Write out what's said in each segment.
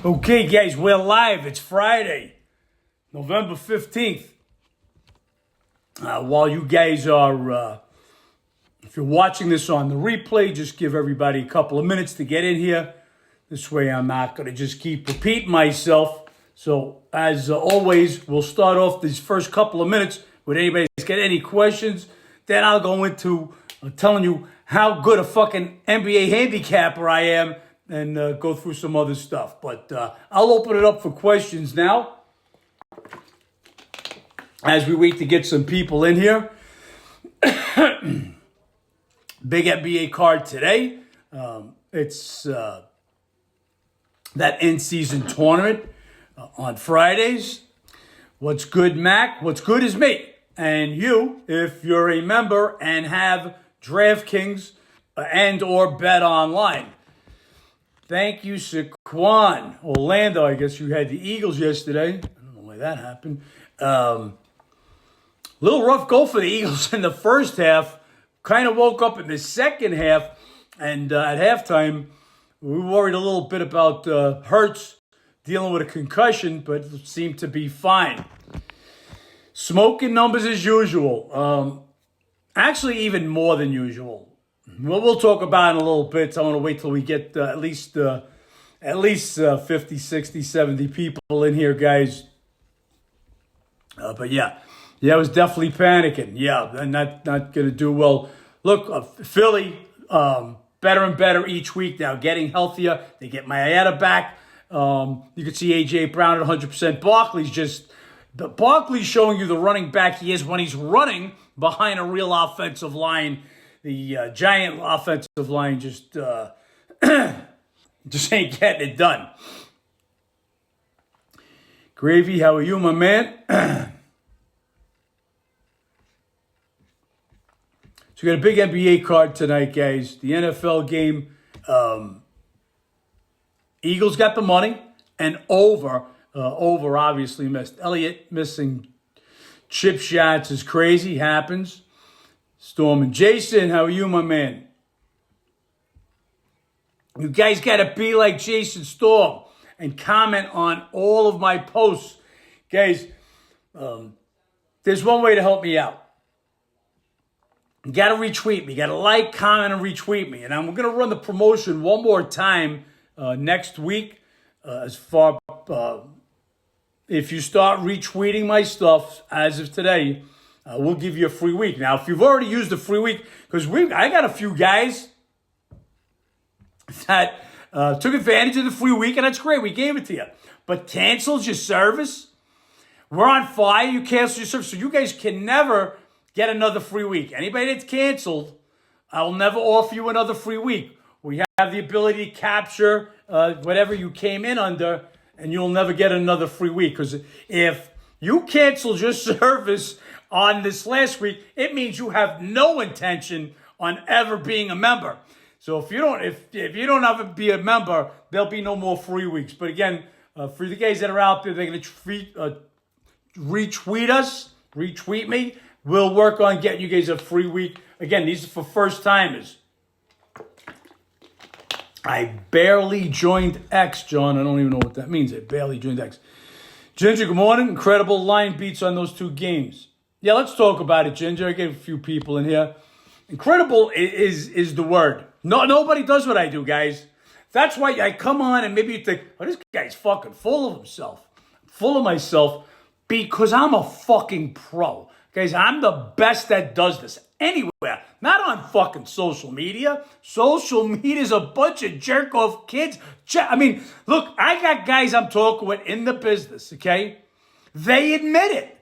Okay, guys, we're live. It's Friday, November 15th. While you guys are, if you're watching this on the replay, just give everybody a couple of minutes to get in here. This way I'm not going to just keep repeating myself. So, as always, we'll start off these first couple of minutes with anybody that's got any questions. Then I'll go into telling you how good a fucking NBA handicapper I am and go through some other stuff. But I'll open it up for questions now as we wait to get some people in here. Big NBA card today. It's that in-season tournament on Fridays. What's good, Mac? What's good is me. And you, if you're a member and have DraftKings and or Bet Online. Thank you, Saquon. Orlando, I guess you had the Eagles yesterday. I don't know why that happened. Little rough go for the Eagles in the first half. Kind of woke up in the second half. And at halftime, we worried a little bit about Hurts dealing with a concussion, but seemed to be fine. Smoking numbers as usual. Actually, even more than usual. We'll talk about it in a little bit. So I want to wait till we get at least 50, 60, 70 people in here, guys. But yeah, I was definitely panicking. Yeah, and not going to do well. Look, Philly, better and better each week now, getting healthier. They get Marietta back. You can see A.J. Brown at 100%. Barkley's showing you the running back he is when he's running behind a real offensive line. The giant offensive line just ain't getting it done. Gravy, how are you, my man? So we got a big NBA card tonight, guys. The NFL game. Eagles got the money, and over obviously missed. Elliott missing chip shots is crazy. Happens. Storm and Jason, how are you, my man? You guys got to be like Jason Storm and comment on all of my posts. Guys, there's one way to help me out. You got to retweet me. You got to like, comment, and retweet me. And I'm going to run the promotion one more time next week. If you start retweeting my stuff as of today, we'll give you a free week. Now, if you've already used a free week, because I got a few guys that took advantage of the free week, and that's great. We gave it to you. But canceled your service. We're on fire. You canceled your service. So you guys can never get another free week. Anybody that's canceled, I will never offer you another free week. We have the ability to capture whatever you came in under, and you'll never get another free week. Because if you canceled your service on this last week, it means you have no intention on ever being a member. So if you don't ever be a member, there'll be no more free weeks. But again, for the guys that are out there, they're going to retweet me. We'll work on getting you guys a free week. Again, these are for first timers. I barely joined X, John. I don't even know what that means. I barely joined X. Ginger, good morning. Incredible line beats on those two games. Yeah, let's talk about it, Ginger. I get a few people in here. Incredible is the word. No, nobody does what I do, guys. That's why I come on and maybe you think, oh, this guy's fucking full of himself. Full of myself because I'm a fucking pro. Guys, I'm the best that does this anywhere. Not on fucking social media. Social media is a bunch of jerk-off kids. I mean, look, I got guys I'm talking with in the business, okay? They admit it.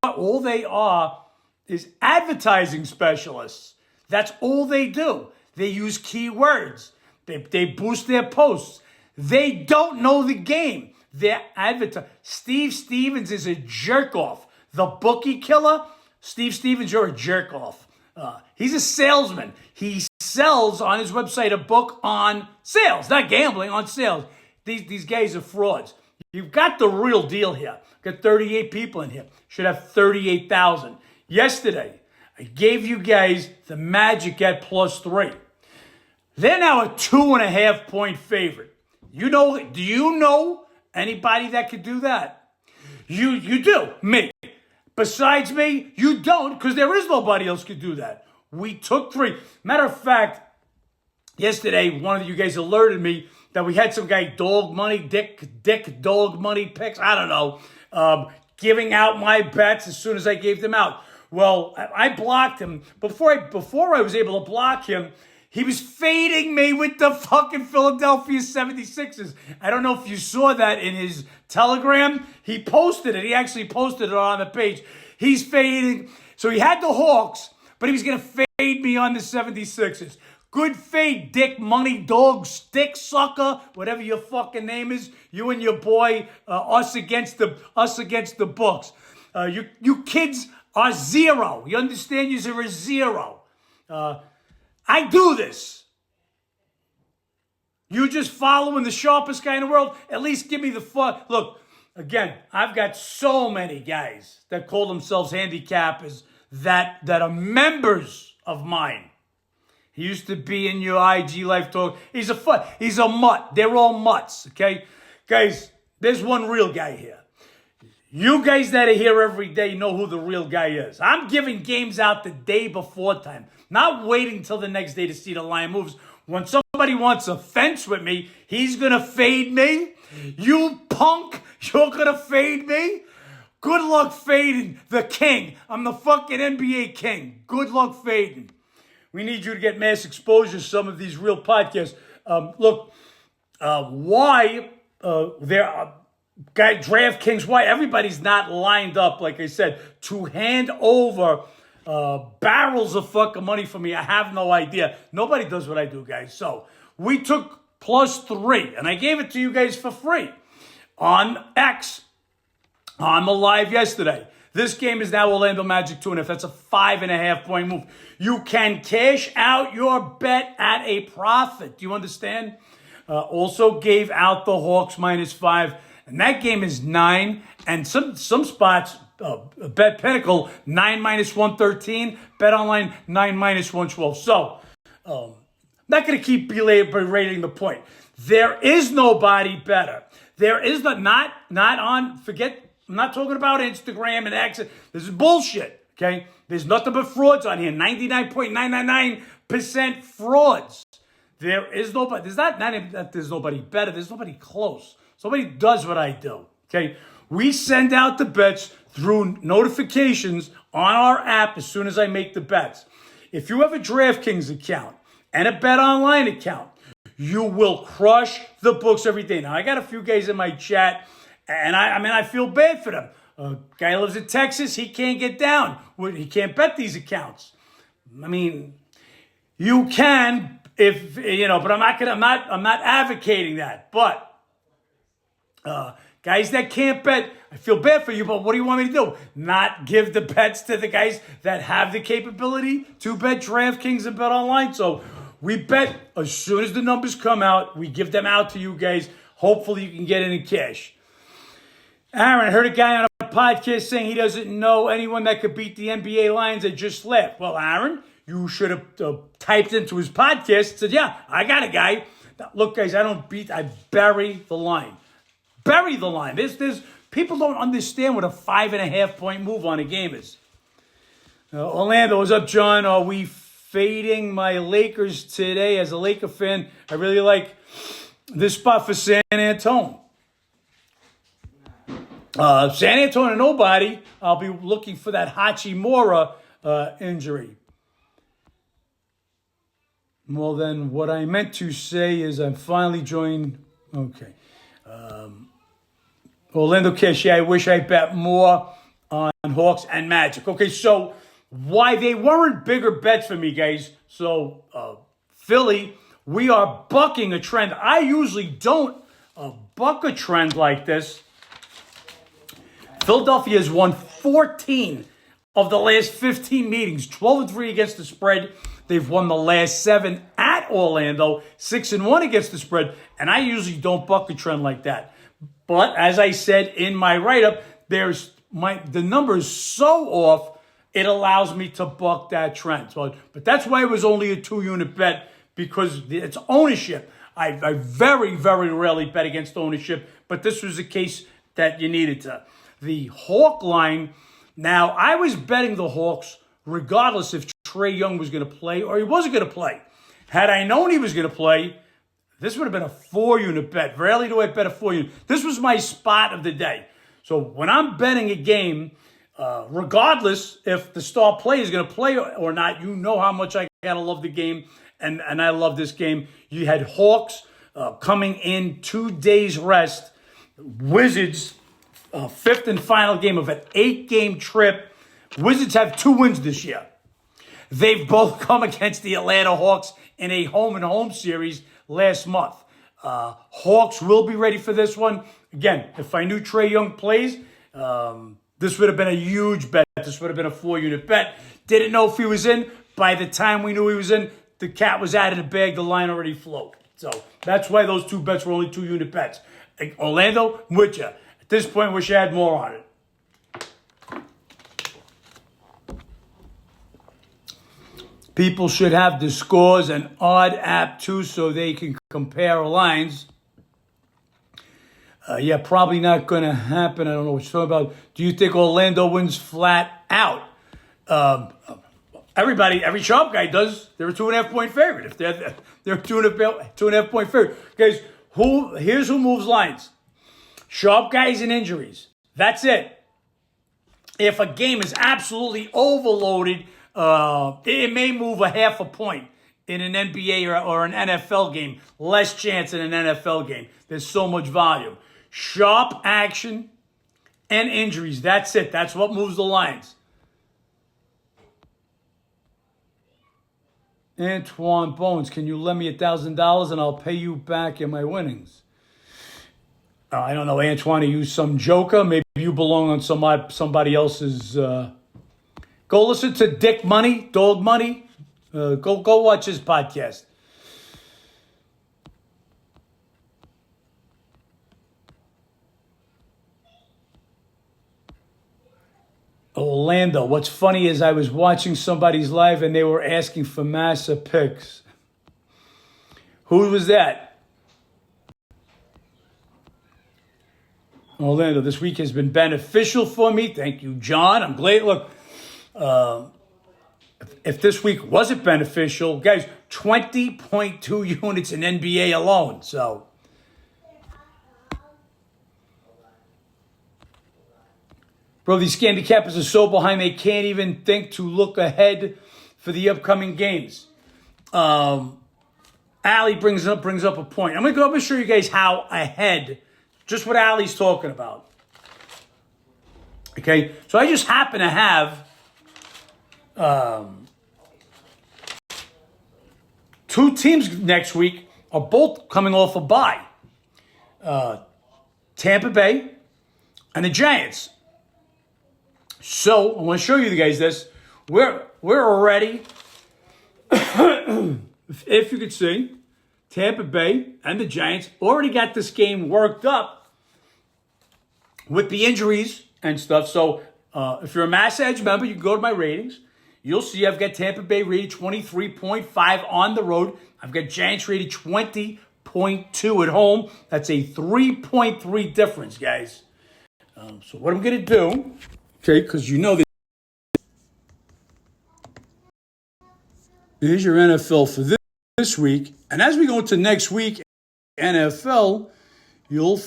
All they are is advertising specialists. That's all they do. They use keywords. They boost their posts. They don't know the game. They're advertising. Steve Stevens is a jerk-off. The bookie killer, Steve Stevens, you're a jerk-off. He's a salesman. He sells on his website a book on sales, not gambling, on sales. These guys are frauds. You've got the real deal here. Got 38 people in here. Should have 38,000. Yesterday, I gave you guys the Magic at +3. They're now a 2.5 point favorite. Do you know anybody that could do that? You do. Me. Besides me, you don't, because there is nobody else could do that. We took 3. Matter of fact, yesterday, one of you guys alerted me that we had some guy, Dick Dog Money picks, I don't know, giving out my bets as soon as I gave them out. Well, I blocked him. Before I was able to block him, he was fading me with the fucking Philadelphia 76ers. I don't know if you saw that in his Telegram. He posted it. He actually posted it on the page. He's fading. So he had the Hawks, but he was going to fade me on the 76ers. Good fade, Dick Money Dog, Stick Sucker, whatever your fucking name is. You and your boy, us against the books. You kids are 0. You understand? You're a 0. I do this. You just following the sharpest guy in the world? At least give me the fun. Look, again, I've got so many guys that call themselves handicappers that are members of mine. He used to be in your IG Life Talk. He's a mutt. They're all mutts, okay? Guys, there's one real guy here. You guys that are here every day know who the real guy is. I'm giving games out the day before time, not waiting till the next day to see the line moves. When somebody wants a fence with me, he's going to fade me. You punk, you're going to fade me. Good luck fading the king. I'm the fucking NBA king. Good luck fading. We need you to get mass exposure to some of these real podcasts. Why DraftKings, why everybody's not lined up, like I said, to hand over barrels of fucking money for me? I have no idea. Nobody does what I do, guys. So we took +3, and I gave it to you guys for free on X on the live yesterday. This game is now Orlando Magic 2.5. That's a 5.5 point move. You can cash out your bet at a profit. Do you understand? Also gave out the Hawks -5. And that game is 9. And some spots, Bet Pinnacle, 9 -113. Bet Online, 9 -112. So, not going to keep berating the point. There is nobody better. There is not on, forget, I'm not talking about Instagram and X. This is bullshit, okay? There's nothing but frauds on here. 99.999% frauds. There's nobody better. There's nobody close. Somebody does what I do, okay? We send out the bets through notifications on our app as soon as I make the bets. If you have a DraftKings account and a Bet Online account, you will crush the books every day. Now, I got a few guys in my chat, and I feel bad for them. A guy lives in Texas. He can't get down. He can't bet these accounts. I mean, you can if you know, but I'm not advocating that. But guys that can't bet, I feel bad for you. But what do you want me to do? Not give the bets to the guys that have the capability to bet DraftKings and Bet Online. So we bet as soon as the numbers come out. We give them out to you guys. Hopefully, you can get any cash. Aaron, I heard a guy on a podcast saying he doesn't know anyone that could beat the NBA Lions. I just left. Well, Aaron, you should have typed into his podcast and said, yeah, I got a guy. Now, look, guys, I bury the line. Bury the line. There's people don't understand what a 5.5 point move on a game is. Orlando, what's up, John? Are we fading my Lakers today? As a Laker fan, I really like this spot for San Antonio. San Antonio, nobody. I'll be looking for that Hachimura injury. Well, then, what I meant to say is I'm finally joined. Okay. Orlando Cash, I wish I bet more on Hawks and Magic. Okay, so why they weren't bigger bets for me, guys. So, Philly, we are bucking a trend. I usually don't buck a trend like this. Philadelphia has won 14 of the last 15 meetings, 12-3 against the spread. They've won the last 7 at Orlando, 6-1 against the spread. And I usually don't buck a trend like that. But as I said in my write-up, the number is so off, it allows me to buck that trend. But that's why it was only a 2-unit bet, because it's ownership. I very, very rarely bet against ownership, but this was a case that you needed to. The Hawk line, now I was betting the Hawks regardless if Trae Young was going to play or he wasn't going to play. Had I known he was going to play, this would have been a 4-unit bet. Rarely do I bet a 4-unit. This was my spot of the day. So when I'm betting a game, regardless if the star player is going to play or not, you know how much I got to love the game, and I love this game. You had Hawks coming in 2 days rest. Wizards, fifth and final game of an 8-game trip. Wizards have 2 wins this year. They've both come against the Atlanta Hawks in a home-and-home series last month. Hawks will be ready for this one. Again, if I knew Trae Young plays, this would have been a huge bet. This would have been a 4-unit bet. Didn't know if he was in. By the time we knew he was in, the cat was out of the bag. The line already flowed. So that's why those 2 bets were only 2-unit bets. Orlando, I'm with you. At this point, wish I had more on it. People should have the scores and odd app too so they can compare lines. Yeah, probably not going to happen. I don't know what you're talking about. Do you think Orlando wins flat out? Every sharp guy does. They're a 2.5-point favorite. If they're a 2.5-point favorite. Guys, here's who moves lines. Sharp guys and injuries. That's it. If a game is absolutely overloaded, it may move a 0.5 point in an NBA or an NFL game. Less chance in an NFL game. There's so much volume. Sharp action and injuries. That's it. That's what moves the lines. Antoine Bones, can you lend me $1,000 and I'll pay you back in my winnings? I don't know, Antoine, are you some joker? Maybe you belong on somebody else's... Go listen to Dick Money, Dog Money. Go watch his podcast. Orlando. What's funny is I was watching somebody's live and they were asking for Massa picks. Who was that? Orlando, this week has been beneficial for me. Thank you, John. I'm glad. Look, if this week wasn't beneficial, guys, 20.2 units in NBA alone. So, bro, these handicappers are so behind they can't even think to look ahead for the upcoming games. Ali brings up a point. I'm gonna show you guys how ahead. Just what Ali's talking about. Okay, so I just happen to have 2 teams next week are both coming off a bye. Tampa Bay and the Giants. So I want to show you guys this. We're already, if you could see, Tampa Bay and the Giants already got this game worked up with the injuries and stuff. So if you're a Mass Edge member, you can go to my ratings. You'll see I've got Tampa Bay rated 23.5 on the road. I've got Giants rated 20.2 at home. That's a 3.3 difference, guys. So what I'm going to do, okay, because you know that. Here's your NFL for this week. And as we go into next week, NFL, you'll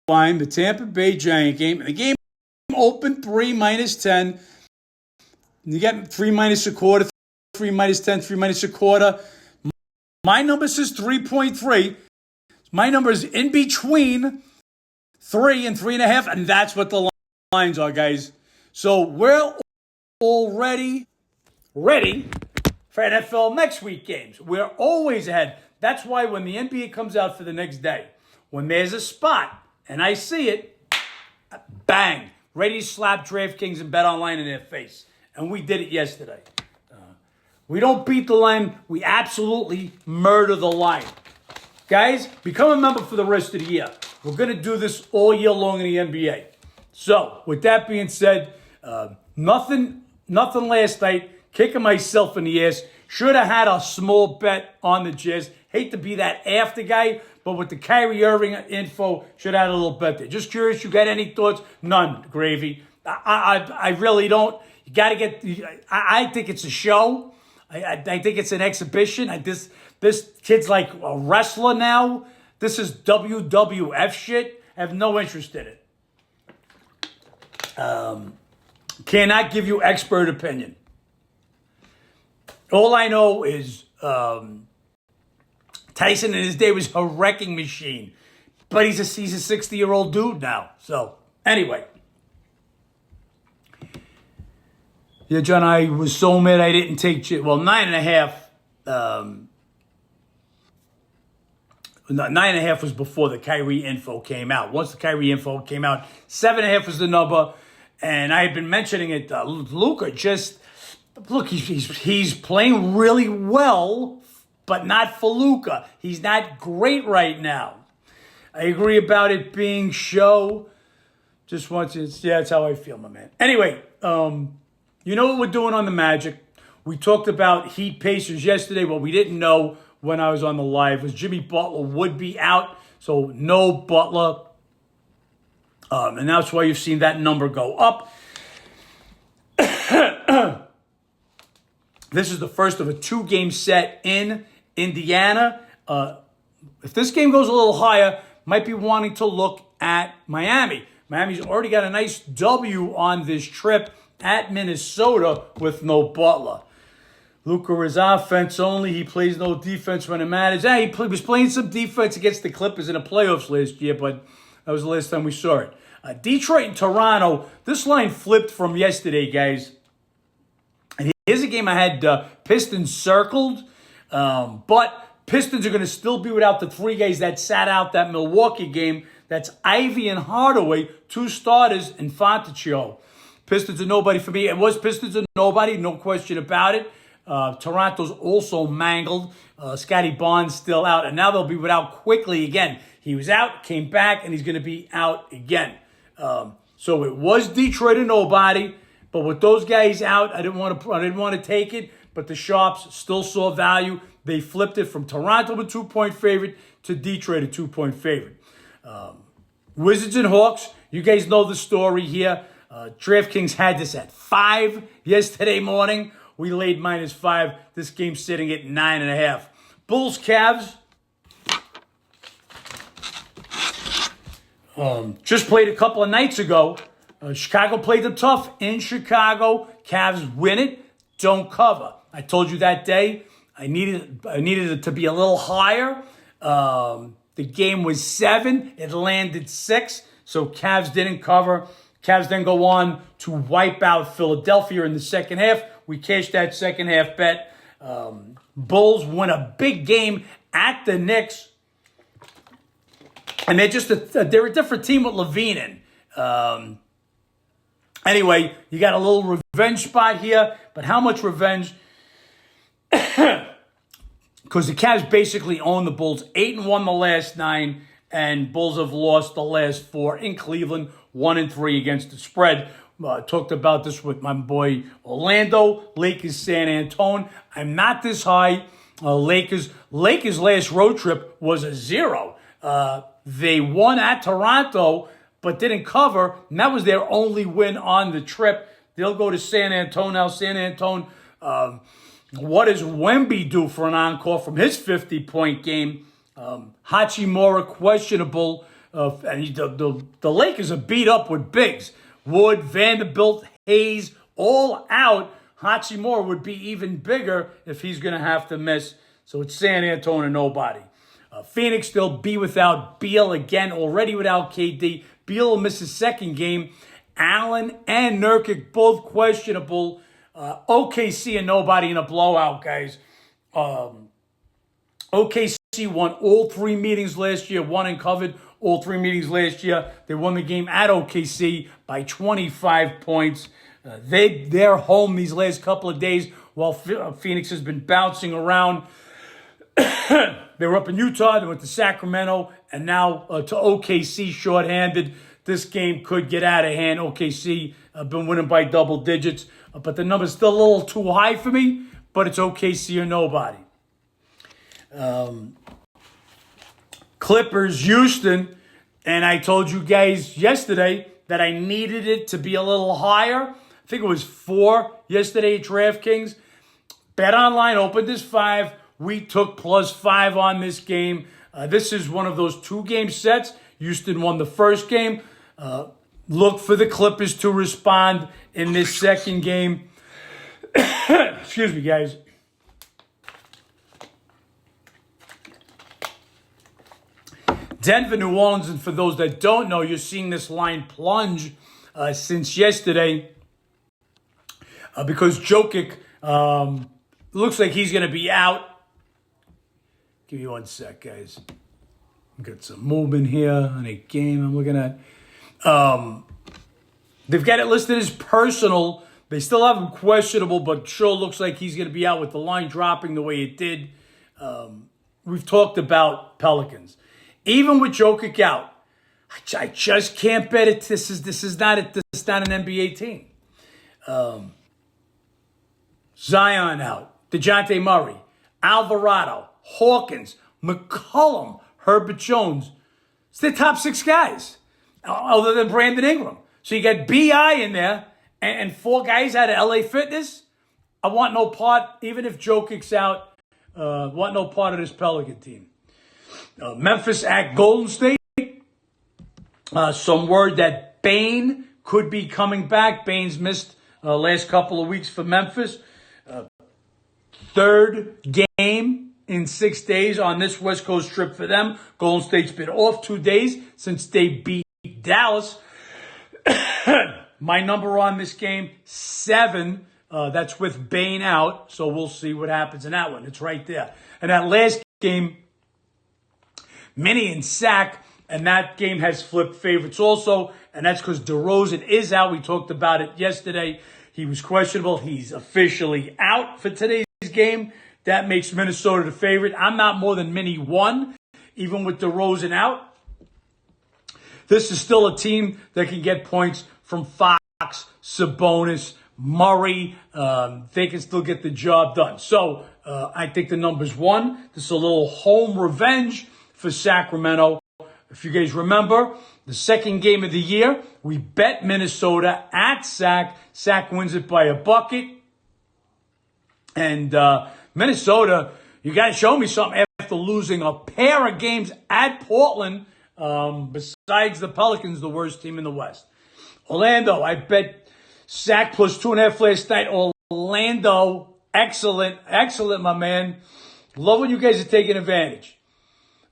find the Tampa Bay Giant game. And the game opened 3 minus 10. You get 3 minus a quarter, 3 minus 10, 3 minus a quarter. My number says 3.3. My number is in between 3 and 3.5, and that's what the lines are, guys. So we're already ready for NFL next week games. We're always ahead. That's why when the NBA comes out for the next day, when there's a spot and I see it, bang, ready to slap DraftKings and BetOnline in their face. And we did it yesterday. We don't beat the line. We absolutely murder the line. Guys, become a member for the rest of the year. We're going to do this all year long in the NBA. So, with that being said, nothing last night. Kicking myself in the ass. Should have had a small bet on the Jazz. Hate to be that after guy, but with the Kyrie Irving info, should add a little bit there. Just curious, you got any thoughts? None, Gravy. I really don't. You got to get. I think it's a show. I think it's an exhibition. This kid's like a wrestler now. This is WWF shit. I have no interest in it. Cannot give you expert opinion. All I know is Tyson in his day was a wrecking machine, but he's a 60-year-old dude now. So anyway. Yeah, John, I was so mad I didn't take 9.5. 9.5 was before the Kyrie info came out. Once the Kyrie info came out, 7.5 was the number, and I had been mentioning it. Luka just look, he's playing really well, but not for Luka. He's not great right now. I agree about it being show. Just once that's how I feel, my man. Anyway, you know what we're doing on the Magic? We talked about Heat Pacers yesterday. What we didn't know when I was on the live was Jimmy Butler would be out. So no Butler. And that's why you've seen that number go up. This is the first of a 2-game set in Indiana. If this game goes a little higher, might be wanting to look at Miami. Miami's already got a nice W on this trip at Minnesota with no Butler. Luka is offense only. He plays no defense when it matters. He was playing some defense against the Clippers in the playoffs last year, but that was the last time we saw it. Detroit and Toronto, this line flipped from yesterday, guys. And here's a game I had Pistons circled, but Pistons are going to still be without the 3 guys that sat out that Milwaukee game. That's Ivy and Hardaway, 2 starters, and Fontecchio. Pistons are nobody for me. It was Pistons are nobody, no question about it. Toronto's also mangled. Scotty Barnes still out, and now they'll be without Quickly again. He was out, came back, and he's going to be out again. So it was Detroit or nobody, but with those guys out, I didn't want to take it. But the Sharps still saw value. They flipped it from Toronto a 2-point favorite to Detroit a 2-point favorite. Wizards and Hawks, you guys know the story here. DraftKings had this at 5 yesterday morning. We laid -5. This game's sitting at 9.5. Bulls, Cavs. Just played a couple of nights ago. Chicago played them tough in Chicago. Cavs win it, don't cover. I told you that day I needed it to be a little higher. The game was 7. It landed 6. So Cavs didn't cover. Cavs then go on to wipe out Philadelphia in the second half. We cashed that second half bet. Bulls win a big game at the Knicks. And they're a different team with Levine in. Anyway, you got a little revenge spot here. But how much revenge? Because the Cavs basically own the Bulls. 8-1 the last 9. And Bulls have lost the last 4 in Cleveland. 1-3 against the spread. Talked about this with my boy Orlando. Lakers, San Antonio. I'm not this high. Lakers last road trip was a 0. They won at Toronto, but didn't cover. And that was their only win on the trip. They'll go to San Antonio now. San Antonio, what does Wemby do for an encore from his 50-point game? Hachimura questionable. And the Lakers are beat up with bigs. Wood, Vanderbilt, Hayes, all out. Hachimura would be even bigger if he's going to have to miss. So it's San Antonio, nobody. Phoenix still be without Beal again, already without KD. Beal will miss his second game. Allen and Nurkic both questionable. OKC and nobody in a blowout, guys. OKC won all 3 meetings last year, won and covered all 3 meetings last year. They won the game at OKC by 25 points. They're home these last couple of days while Phoenix has been bouncing around. They were up in Utah, they went to Sacramento, and now to OKC shorthanded. This game could get out of hand. OKC been winning by double digits, but the number's still a little too high for me, but it's OKC or nobody. Clippers, Houston, and I told you guys yesterday that I needed it to be a little higher. I think it was 4 yesterday at DraftKings. Bet Online opened as 5. We took +5 on this game. This is one of those 2-game sets. Houston won the first game. Look for the Clippers to respond in this second game. Excuse me, guys. Denver, New Orleans, and for those that don't know, you're seeing this line plunge since yesterday because Jokic looks like he's going to be out. Give me 1 sec, guys. Got some movement here on a game I'm looking at. They've got it listed as personal. They still have him questionable, but sure looks like he's going to be out with the line dropping the way it did. We've talked about Pelicans. Even with Jokic out, I just can't bet it. This is not an NBA team. Zion out. DeJounte Murray. Alvarado. Hawkins. McCollum. Herbert Jones. It's the top 6 guys, other than Brandon Ingram. So you got B.I. in there and 4 guys out of L.A. Fitness. I want no part, even if Jokic's out, want no part of this Pelican team. Memphis at Golden State. Some word that Bane could be coming back. Bane's missed last couple of weeks for Memphis. Third game in 6 days on this West Coast trip for them. Golden State's been off 2 days since they beat Dallas. My number on this game, 7. That's with Bane out, so we'll see what happens in that one. It's right there. And that last game, Minnie and Sack, and that game has flipped favorites also, and that's because DeRozan is out. We talked about it yesterday. He was questionable. He's officially out for today's game. That makes Minnesota the favorite. I'm not more than Minnie 1, even with DeRozan out. This is still a team that can get points from Fox, Sabonis, Murray. They can still get the job done. So I think the number's 1. This is a little home revenge for Sacramento. If you guys remember, the second game of the year, we bet Minnesota at Sac. Sac wins it by a bucket. And Minnesota, you got to show me something after losing a pair of games at Portland. Besides the Pelicans, the worst team in the West. Orlando, I bet Sac +2.5 last night. Orlando, excellent, my man. Love when you guys are taking advantage.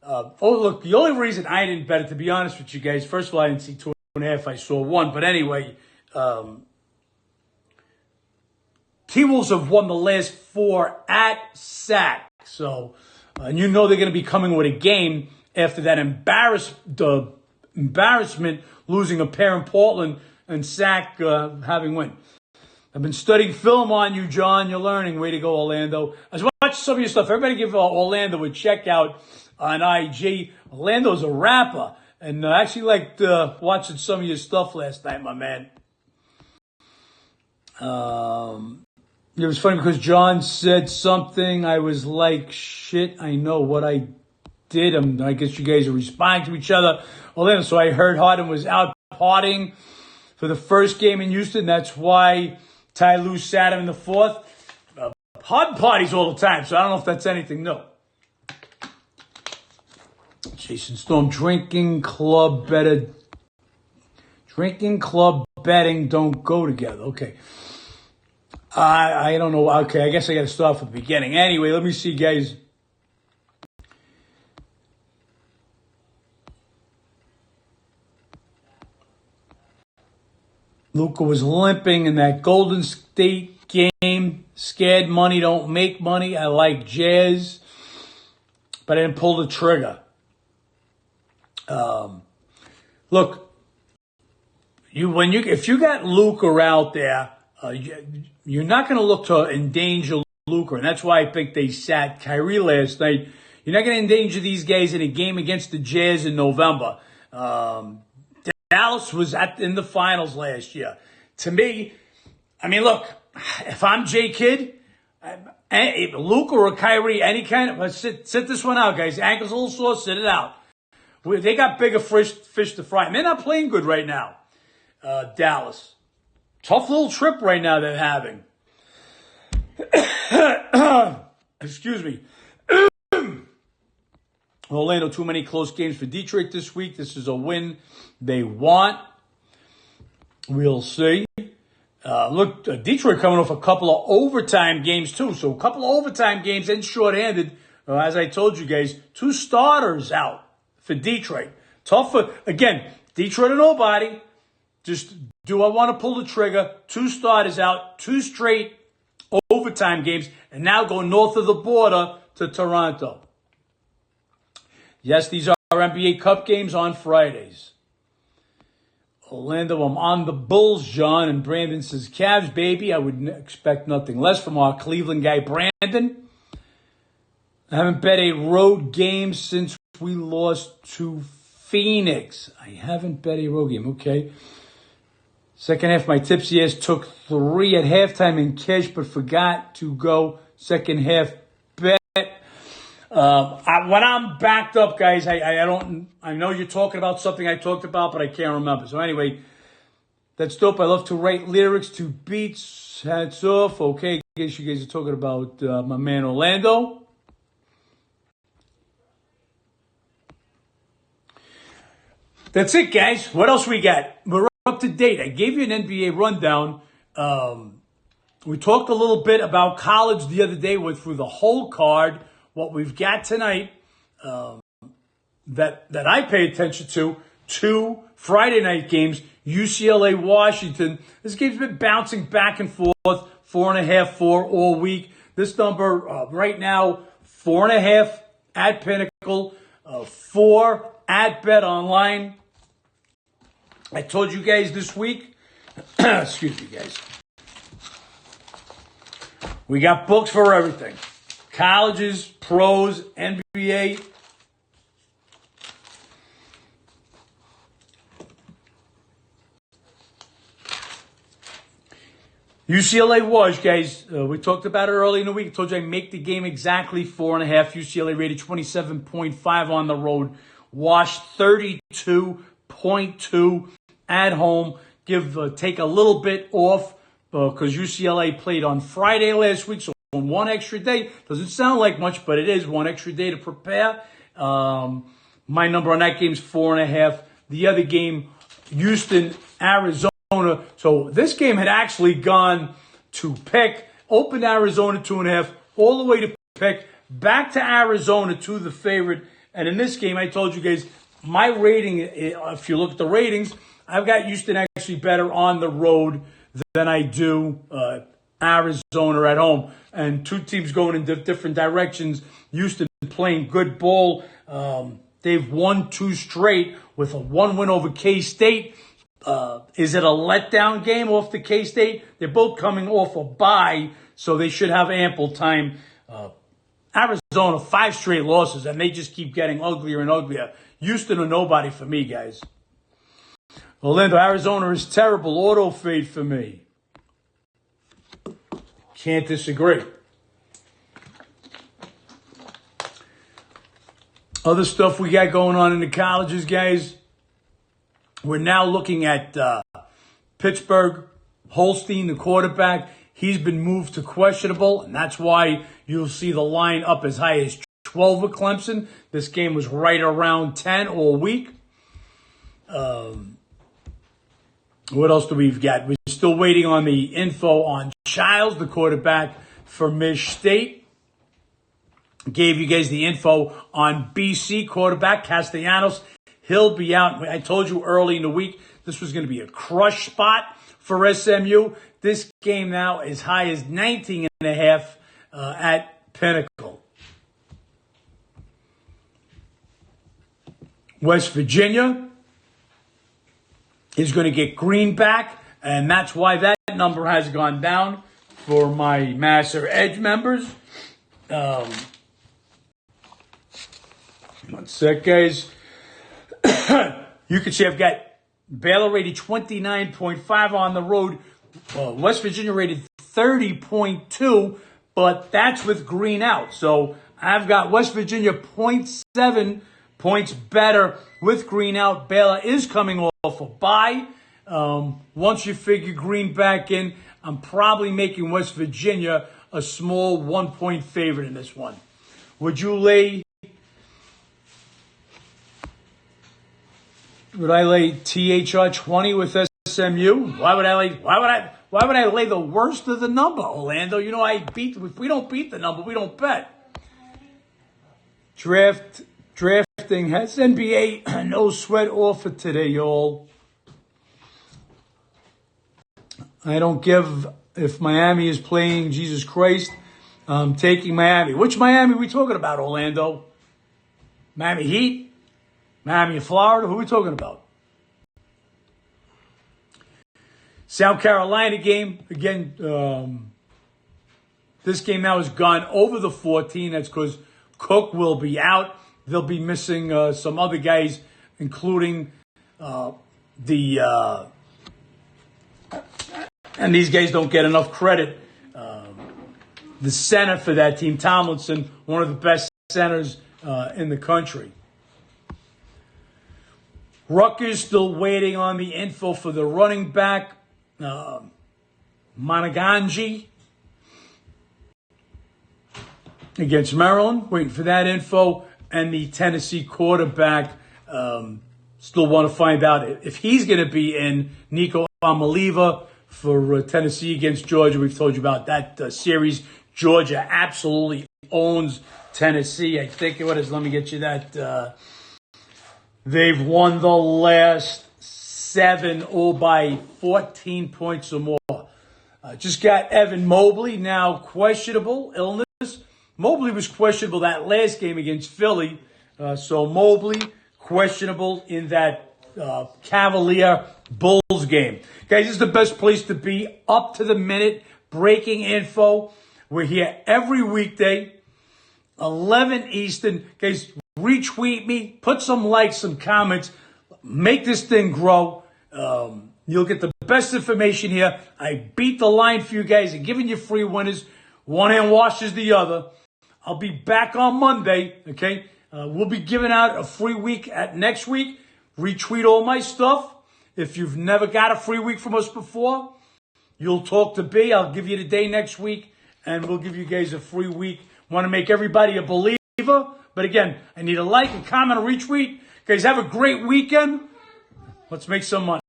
Look, the only reason I didn't bet it, to be honest with you guys, first of all, I didn't see 2.5, I saw 1. But anyway, T-Wolves have won the last 4 at Sac. So, and you know they're going to be coming with a game after that embarrassment, losing a pair in Portland and Sac having win. I've been studying film on you, John. You're learning. Way to go, Orlando. I was watching some of your stuff. Everybody give Orlando a check out on IG. Orlando's a rapper. And I actually liked watching some of your stuff last night, my man. It was funny because John said something. I was like, shit, I know what I did. I guess you guys are responding to each other. Orlando, so I heard Harden was out partying for the first game in Houston. That's why Ty Lue sat him in the 4th. Harden parties all the time, so I don't know if that's anything new. Jason Storm, drinking club betting don't go together. Okay. I don't know. Okay, I guess I got to start from the beginning. Anyway, let me see, guys. Luka was limping in that Golden State game. Scared money don't make money. I like Jazz, but I didn't pull the trigger. Look, if you got Luka out there, you're not going to look to endanger Luka, and that's why I think they sat Kyrie last night. You're not going to endanger these guys in a game against the Jazz in November. Dallas was in the finals last year. To me, I mean, look, if I'm J. Kidd, Luka or Kyrie, any kind of, sit this one out, guys. Ankle's a little sore, sit it out. They got bigger fish to fry. And they're not playing good right now, Dallas. Tough little trip right now they're having. Excuse me. Orlando, too many close games for Detroit this week. This is a win they want. We'll see. Look, Detroit coming off a couple of overtime games, too. So a couple of overtime games and shorthanded. As I told you guys, 2 starters out for Detroit. Tough for, again, Detroit or nobody. Just, do I want to pull the trigger? 2 starters out, 2 straight overtime games, and now go north of the border to Toronto. Yes, these are NBA Cup games on Fridays. Orlando, I'm on the Bulls, John. And Brandon says, Cavs, baby. I would expect nothing less from our Cleveland guy, Brandon. I haven't bet a road game since we lost to Phoenix. I haven't bet a road game. Okay. Second half, my tipsy ass took 3 at halftime in cash, but forgot to go second half bet. When I'm backed up, guys, I know you're talking about something I talked about, but I can't remember. So anyway, that's dope. I love to write lyrics to beats. Hats off. Okay, I guess you guys are talking about my man Orlando. That's it, guys. What else we got? We're up to date. I gave you an NBA rundown. We talked a little bit about college the other day. Went through the whole card. What we've got tonight that I pay attention to, 2 Friday night games, UCLA, Washington. This game's been bouncing back and forth, 4.5, 4 all week. This number right now, 4.5 at Pinnacle, 4 at Bet Online. I told you guys this week, excuse me, guys. We got books for everything. Colleges, pros, NBA. UCLA was, guys. We talked about it early in the week. I told you I make the game exactly 4.5. UCLA rated 27.5 on the road. Wash 32.2 at home. Take a little bit off because UCLA played on Friday last week. So on 1 extra day, doesn't sound like much, but it is 1 extra day to prepare. My number on that game is 4.5. The other game, Houston, Arizona. So this game had actually gone to pick, opened Arizona 2.5, all the way to pick, back to Arizona to the favorite. And in this game, I told you guys, my rating, if you look at the ratings, I've got Houston actually better on the road than I do Arizona at home. And 2 teams going in different directions. Houston playing good ball. They've won 2 straight with a 1 win over K-State. Is it a letdown game off the K-State? They're both coming off a bye, so they should have ample time. Arizona, 5 straight losses, and they just keep getting uglier and uglier. Houston or nobody for me, guys. Orlando, Arizona is terrible. Auto fade for me. Can't disagree. Other stuff we got going on in the colleges, guys. We're now looking at Pittsburgh, Holstein, the quarterback. He's been moved to questionable, and that's why you'll see the line up as high as 12 with Clemson. This game was right around 10 all week. What else do we've got? We're still waiting on the info on Childs, the quarterback for Mich State. Gave you guys the info on BC quarterback Castellanos. He'll be out. I told you early in the week this was going to be a crush spot for SMU. This game now is high as 19.5 at Pinnacle. West Virginia is going to get Green back, and that's why that number has gone down for my Master Edge members. One sec, guys. You can see I've got Baylor rated 29.5 on the road. West Virginia rated 30.2, but that's with Green out. So I've got West Virginia 0.7 Points better with Green out. Baylor is coming off a bye. Once you figure Green back in, I'm probably making West Virginia a small 1-point favorite in this one. Would I lay THR 20 with SMU? Why would I lay the worst of the number, Orlando? You know if we don't beat the number, we don't bet. Drafting has NBA no sweat offer today, y'all. I don't give if Miami is playing Jesus Christ. I'm taking Miami. Which Miami are we talking about, Orlando? Miami Heat? Miami, Florida? Who are we talking about? South Carolina game. Again, this game now has gone over the 14. That's because Cook will be out. They'll be missing some other guys, including and these guys don't get enough credit. The center for that team, Tomlinson, one of the best centers in the country. Rutgers still waiting on the info for the running back, Managanji, against Maryland. Waiting for that info. And the Tennessee quarterback, still want to find out if he's going to be in. Nico Amaliva for Tennessee against Georgia. We've told you about that series. Georgia absolutely owns Tennessee. I think it is. Let me get you that. They've won the last 7 all by 14 points or more. Just got Evan Mobley now questionable illness. Mobley was questionable that last game against Philly. So Mobley questionable in that Cavalier Bulls game. Guys, this is the best place to be. Up to the minute, breaking info. We're here every weekday, 11 Eastern. Guys, retweet me, put some likes, some comments, make this thing grow. You'll get the best information here. I beat the line for you guys and giving you free winners. One hand washes the other. I'll be back on Monday, okay? We'll be giving out a free week at next week. Retweet all my stuff. If you've never got a free week from us before, you'll talk to B. I'll give you the day next week, and we'll give you guys a free week. Want to make everybody a believer. But again, I need a like, a comment, a retweet. Guys, have a great weekend. Let's make some money.